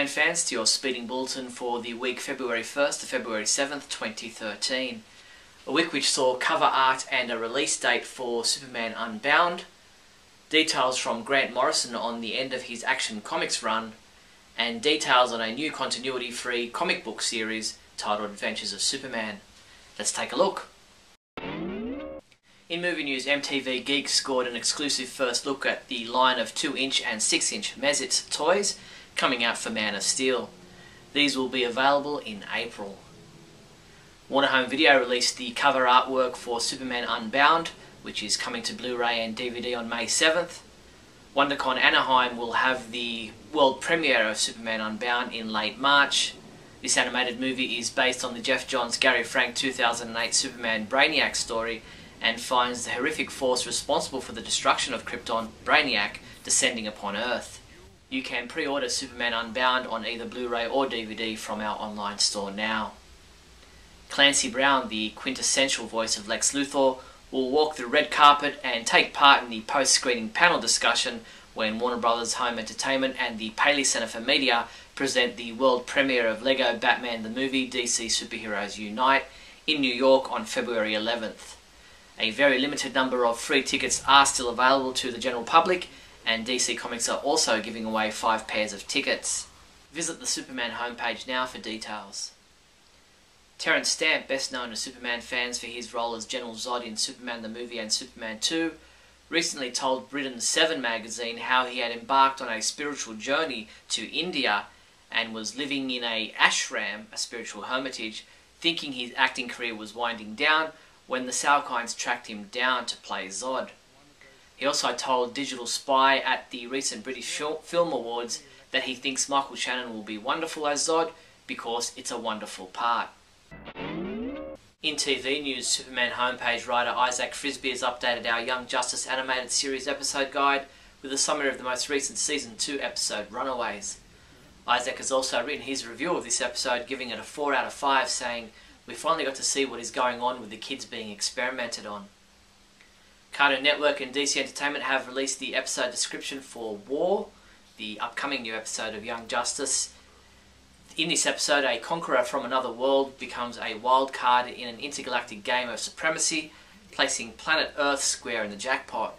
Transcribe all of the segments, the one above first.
Superman fans, to your speeding bulletin for the week February 1st to February 7th, 2013. A week which saw cover art and a release date for Superman Unbound, details from Grant Morrison on the end of his Action Comics run, and details on a new continuity-free comic book series titled Adventures of Superman. Let's take a look. In movie news, MTV Geek scored an exclusive first look at the line of 2-inch and 6-inch Mezits toys coming out for Man of Steel. These will be available in April. Warner Home Video released the cover artwork for Superman Unbound, which is coming to Blu-ray and DVD on May 7th. WonderCon Anaheim will have the world premiere of Superman Unbound in late March. This animated movie is based on the Jeff Johns Gary Frank 2008 Superman Brainiac story and finds the horrific force responsible for the destruction of Krypton, Brainiac, descending upon Earth. You can pre-order Superman Unbound on either Blu-ray or DVD from our online store now. Clancy Brown, the quintessential voice of Lex Luthor, will walk the red carpet and take part in the post-screening panel discussion when Warner Bros. Home Entertainment and the Paley Center for Media present the world premiere of Lego Batman the Movie DC Superheroes Unite in New York on February 11th. A very limited number of free tickets are still available to the general public, and DC Comics are also giving away 5 pairs of tickets. Visit the Superman homepage now for details. Terrence Stamp, best known to Superman fans for his role as General Zod in Superman the Movie and Superman 2, recently told Britain's Seven magazine how he had embarked on a spiritual journey to India and was living in a ashram, a spiritual hermitage, thinking his acting career was winding down when the Salkinds tracked him down to play Zod. He also told Digital Spy at the recent British Film Awards that he thinks Michael Shannon will be wonderful as Zod because it's a wonderful part. In TV news, Superman homepage writer Isaac Frisby has updated our Young Justice animated series episode guide with a summary of the most recent Season 2 episode, Runaways. Isaac has also written his review of this episode, giving it a 4 out of 5, saying, "We finally got to see what is going on with the kids being experimented on." Cartoon Network and DC Entertainment have released the episode description for War, the upcoming new episode of Young Justice. In this episode, a conqueror from another world becomes a wild card in an intergalactic game of supremacy, placing planet Earth square in the jackpot.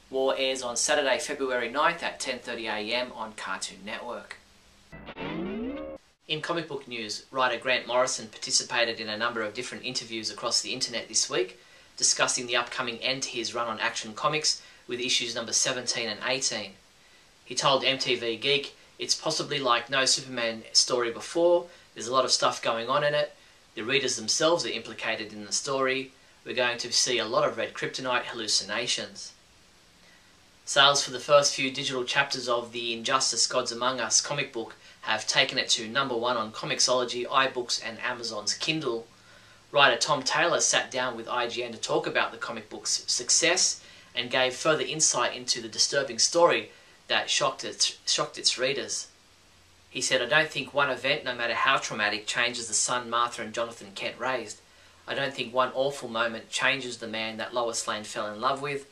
War airs on Saturday, February 9th at 10:30 AM on Cartoon Network. In comic book news, writer Grant Morrison participated in a number of different interviews across the internet this week, discussing the upcoming end to his run on Action Comics with issues number 17 and 18. He told MTV Geek, "It's possibly like no Superman story before, there's a lot of stuff going on in it, the readers themselves are implicated in the story, we're going to see a lot of red kryptonite hallucinations." Sales for the first few digital chapters of the Injustice Gods Among Us comic book have taken it to #1 on Comixology, iBooks and Amazon's Kindle. Writer Tom Taylor sat down with IGN to talk about the comic book's success and gave further insight into the disturbing story that shocked its readers. He said, "I don't think one event, no matter how traumatic, changes the son Martha and Jonathan Kent raised. I don't think one awful moment changes the man that Lois Lane fell in love with.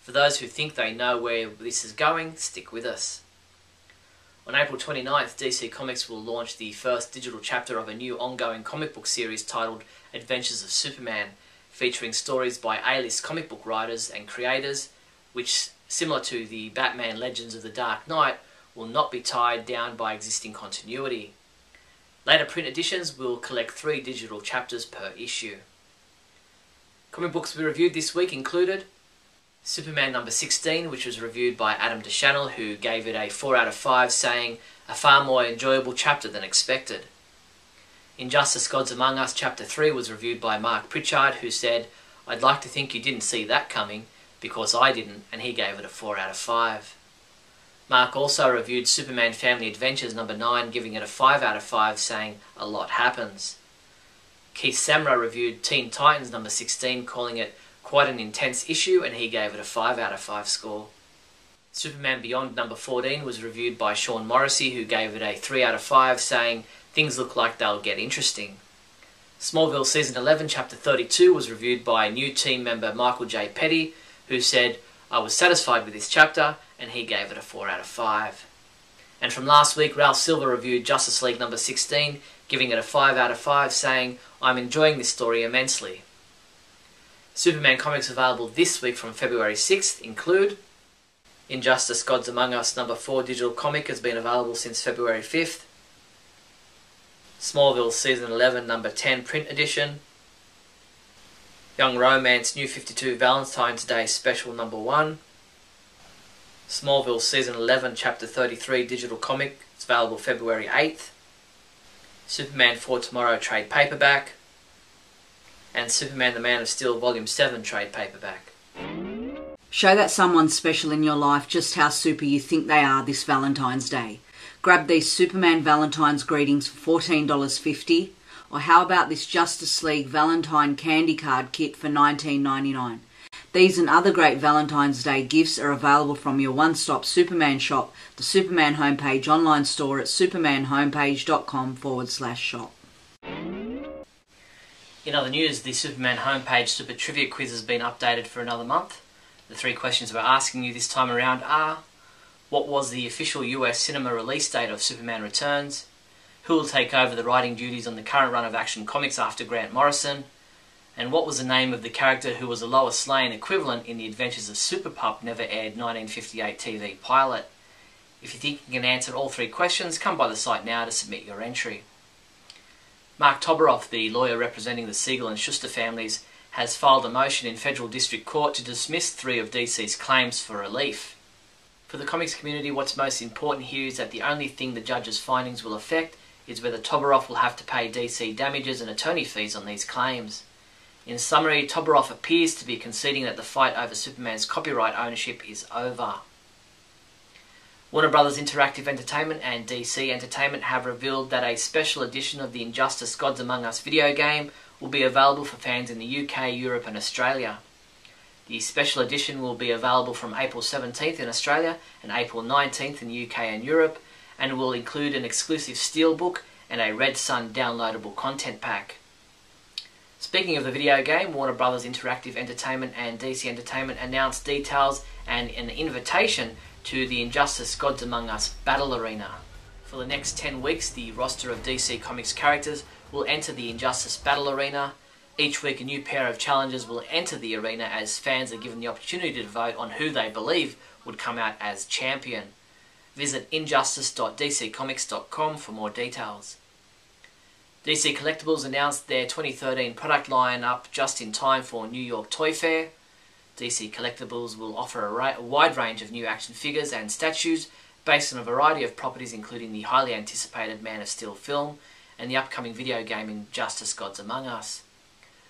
For those who think they know where this is going, stick with us." On April 29th, DC Comics will launch the first digital chapter of a new ongoing comic book series titled Adventures of Superman, featuring stories by A-list comic book writers and creators, which, similar to the Batman Legends of the Dark Knight, will not be tied down by existing continuity. Later print editions will collect 3 digital chapters per issue. Comic books we reviewed this week included Superman number 16, which was reviewed by Adam DeChannel, who gave it a 4 out of 5, saying, "A far more enjoyable chapter than expected." Injustice Gods Among Us Chapter 3 was reviewed by Mark Pritchard, who said, "I'd like to think you didn't see that coming, because I didn't," and he gave it a 4 out of 5. Mark also reviewed Superman Family Adventures number 9, giving it a 5 out of 5, saying, "A lot happens." Keith Samra reviewed Teen Titans number 16, calling it quite an intense issue, and he gave it a 5 out of 5 score. Superman Beyond number 14 was reviewed by Sean Morrissey, who gave it a 3 out of 5, saying, "Things look like they'll get interesting." Smallville Season 11 Chapter 32 was reviewed by new team member Michael J. Petty, who said, "I was satisfied with this chapter," and he gave it a 4 out of 5. And from last week, Ralph Silver reviewed Justice League number 16, giving it a 5 out of 5, saying, "I'm enjoying this story immensely." Superman comics available this week from February 6th include Injustice Gods Among Us number 4 digital comic has been available since February 5th. Smallville Season 11 number 10 print edition. Young Romance New 52 Valentine's Day Special number 1. Smallville Season 11 Chapter 33 digital comic, it's available February 8th. Superman for Tomorrow trade paperback. And Superman the Man of Steel Volume 7 trade paperback. Show that someone special in your life just how super you think they are this Valentine's Day. Grab these Superman Valentine's greetings for $14.50, or how about this Justice League Valentine candy card kit for $19.99. These and other great Valentine's Day gifts are available from your one-stop Superman shop, the Superman homepage online store at supermanhomepage.com/shop. In other news, the Superman homepage Super Trivia Quiz has been updated for another month. The 3 questions we're asking you this time around are: what was the official US cinema release date of Superman Returns? Who will take over the writing duties on the current run of Action Comics after Grant Morrison? And what was the name of the character who was a Lois Lane equivalent in the Adventures of Super Pup never aired 1958 TV pilot? If you think you can answer all 3 questions, come by the site now to submit your entry. Mark Toberoff, the lawyer representing the Siegel and Schuster families, has filed a motion in Federal District Court to dismiss 3 of DC's claims for relief. For the comics community, what's most important here is that the only thing the judge's findings will affect is whether Toberoff will have to pay DC damages and attorney fees on these claims. In summary, Toberoff appears to be conceding that the fight over Superman's copyright ownership is over. Warner Bros. Interactive Entertainment and DC Entertainment have revealed that a special edition of the Injustice Gods Among Us video game will be available for fans in the UK, Europe and Australia. The special edition will be available from April 17th in Australia and April 19th in the UK and Europe, and will include an exclusive steelbook and a Red Sun downloadable content pack. Speaking of the video game, Warner Bros. Interactive Entertainment and DC Entertainment announced details and an invitation to the Injustice Gods Among Us Battle Arena. For the next 10 weeks, the roster of DC Comics characters will enter the Injustice Battle Arena. Each week a new pair of challengers will enter the arena as fans are given the opportunity to vote on who they believe would come out as champion. Visit injustice.dccomics.com for more details. DC Collectibles announced their 2013 product line-up just in time for New York Toy Fair. DC Collectibles will offer a wide range of new action figures and statues based on a variety of properties, including the highly anticipated Man of Steel film and the upcoming video game Injustice Gods Among Us.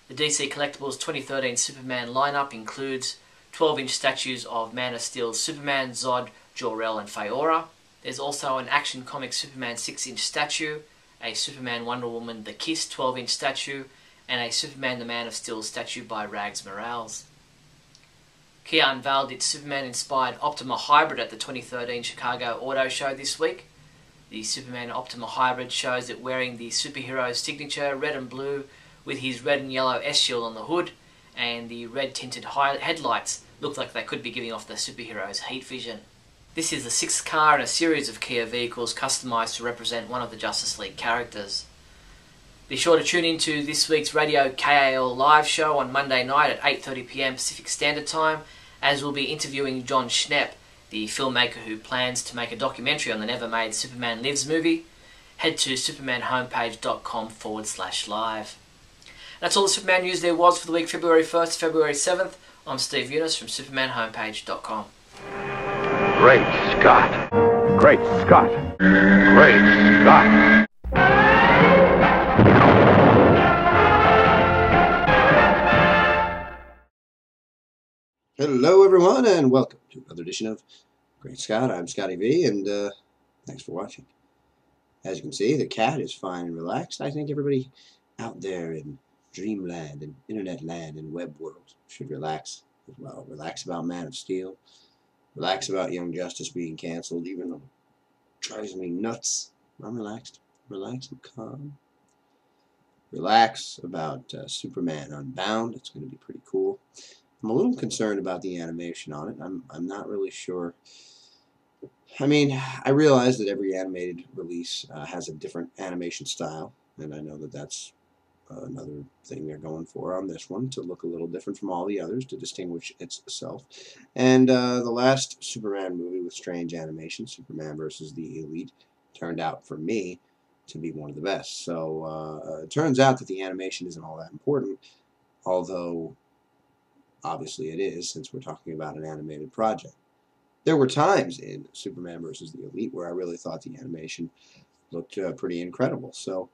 The DC Collectibles 2013 Superman lineup includes 12-inch statues of Man of Steel's Superman, Zod, Jor-El and Faora. There's also an Action Comics Superman 6-inch statue, a Superman Wonder Woman The Kiss 12-inch statue, and a Superman the Man of Steel statue by Rags Morales. Kia unveiled its Superman-inspired Optima Hybrid at the 2013 Chicago Auto Show this week. The Superman Optima Hybrid shows it wearing the superhero's signature red and blue with his red and yellow S-shield on the hood, and the red-tinted headlights look like they could be giving off the superhero's heat vision. This is the 6th car in a series of Kia vehicles customised to represent one of the Justice League characters. Be sure to tune into this week's Radio KAL live show on Monday night at 8:30 PM Pacific Standard Time, as we'll be interviewing John Schnepp, the filmmaker who plans to make a documentary on the never-made Superman Lives movie. Head to supermanhomepage.com/live. That's all the Superman news there was for the week February 1st to February 7th. I'm Steve Younis from supermanhomepage.com. Great Scott! Great Scott! Great Scott! Hello everyone and welcome to another edition of Great Scott. I'm Scotty V and thanks for watching. As you can see, the cat is fine and relaxed. I think everybody out there in dreamland and internet land and web world should relax as well. Relax about Man of Steel. Relax about Young Justice being cancelled, even though it drives me nuts. I'm relaxed. Relax and calm. Relax about Superman Unbound. It's going to be pretty cool. I'm a little concerned about the animation on it. I'm not really sure I mean, I realize that every animated release has a different animation style, and I know that that's another thing they're going for on this one, to look a little different from all the others, to distinguish itself. And the last Superman movie with strange animation, Superman versus the Elite, turned out for me to be one of the best. So it turns out that the animation isn't all that important, although obviously it is, since we're talking about an animated project. There were times in Superman versus the Elite where I really thought the animation looked pretty incredible. So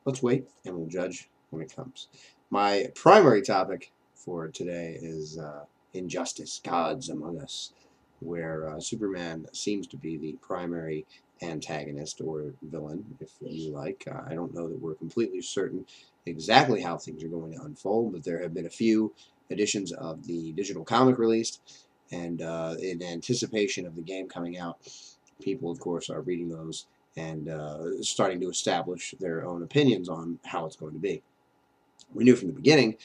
let's wait and we'll judge when it comes. My primary topic for today is Injustice, Gods Among Us, where Superman seems to be the primary antagonist or villain, if you like. I don't know that we're completely certain exactly how things are going to unfold, but there have been a few editions of the digital comic released, and in anticipation of the game coming out, people, of course, are reading those and starting to establish their own opinions on how it's going to be. We knew from the beginning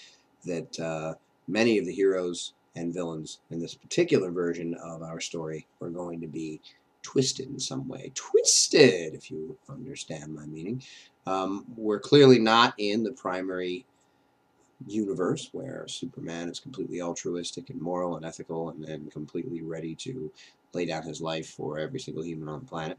that many of the heroes and villains in this particular version of our story were going to be twisted in some way. Twisted, if you understand my meaning. We're clearly not in the primary universe where Superman is completely altruistic and moral and ethical and completely ready to lay down his life for every single human on the planet.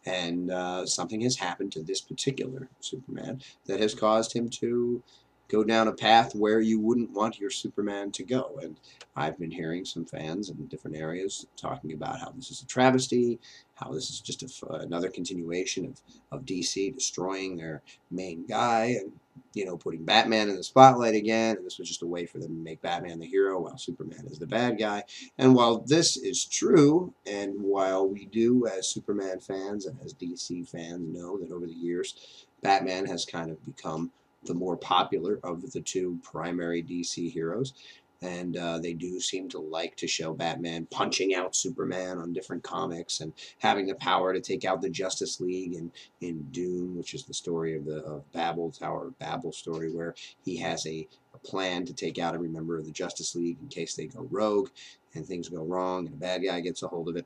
And something has happened to this particular Superman that has caused him to go down a path where you wouldn't want your Superman to go. And I've been hearing some fans in different areas talking about how this is a travesty, how this is just another continuation of DC destroying their main guy and, you know, putting Batman in the spotlight again. And this was just a way for them to make Batman the hero while Superman is the bad guy. And while this is true, and while we do as Superman fans and as DC fans know that over the years Batman has kind of become the more popular of the two primary DC heroes, and they do seem to like to show Batman punching out Superman on different comics and having the power to take out the Justice League in Dune, which is the story of Babel, Tower of Babel story, where he has a plan to take out every member of the Justice League in case they go rogue and things go wrong and a bad guy gets a hold of it.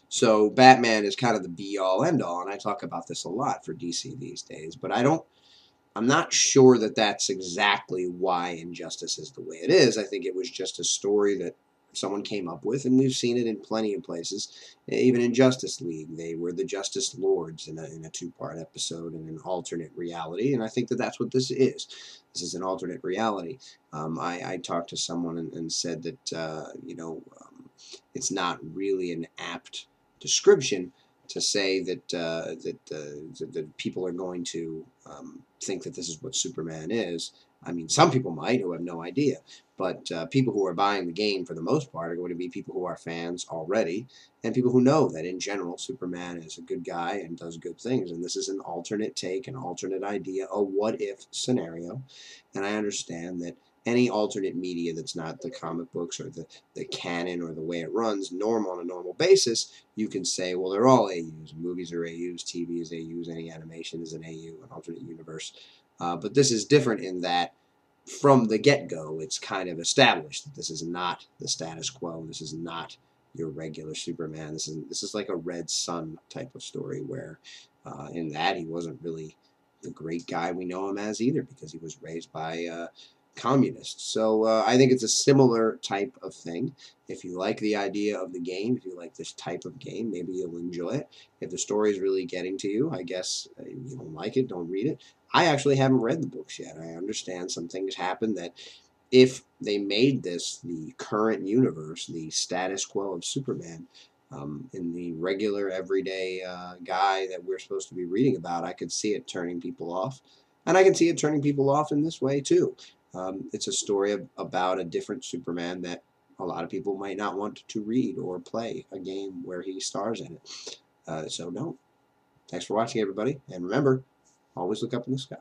So Batman is kind of the be-all, end-all, and I talk about this a lot for DC these days, but I'm not sure that that's exactly why Injustice is the way it is. I think it was just a story that someone came up with, and we've seen it in plenty of places. Even in Justice League, they were the Justice Lords in a two-part episode in an alternate reality, and I think that that's what this is. This is an alternate reality. I talked to someone and said that, it's not really an apt description to say that that people are going to think that this is what Superman is. I mean, some people might who have no idea, but people who are buying the game for the most part are going to be people who are fans already, and people who know that in general Superman is a good guy and does good things, and this is an alternate take, an alternate idea, a what-if scenario, and I understand that any alternate media that's not the comic books or the canon or the way it runs on a normal basis, you can say, well, they're all AUs. Movies are AUs, TV is AUs, any animation is an AU, an alternate universe. But this is different in that from the get-go, it's kind of established that this is not the status quo. This is not your regular Superman. This is like a Red Sun type of story where in that he wasn't really the great guy we know him as either, because he was raised by communists. So I think it's a similar type of thing. If you like the idea of the game, if you like this type of game, maybe you'll enjoy it. If the story is really getting to you, I guess you don't like it, don't read it. I actually haven't read the books yet. I understand some things happen that if they made this the current universe, the status quo of Superman, in the regular everyday guy that we're supposed to be reading about, I could see it turning people off. And I can see it turning people off in this way too. It's a story about a different Superman that a lot of people might not want to read or play a game where he stars in it. So don't. Thanks for watching, everybody. And remember, always look up in the sky.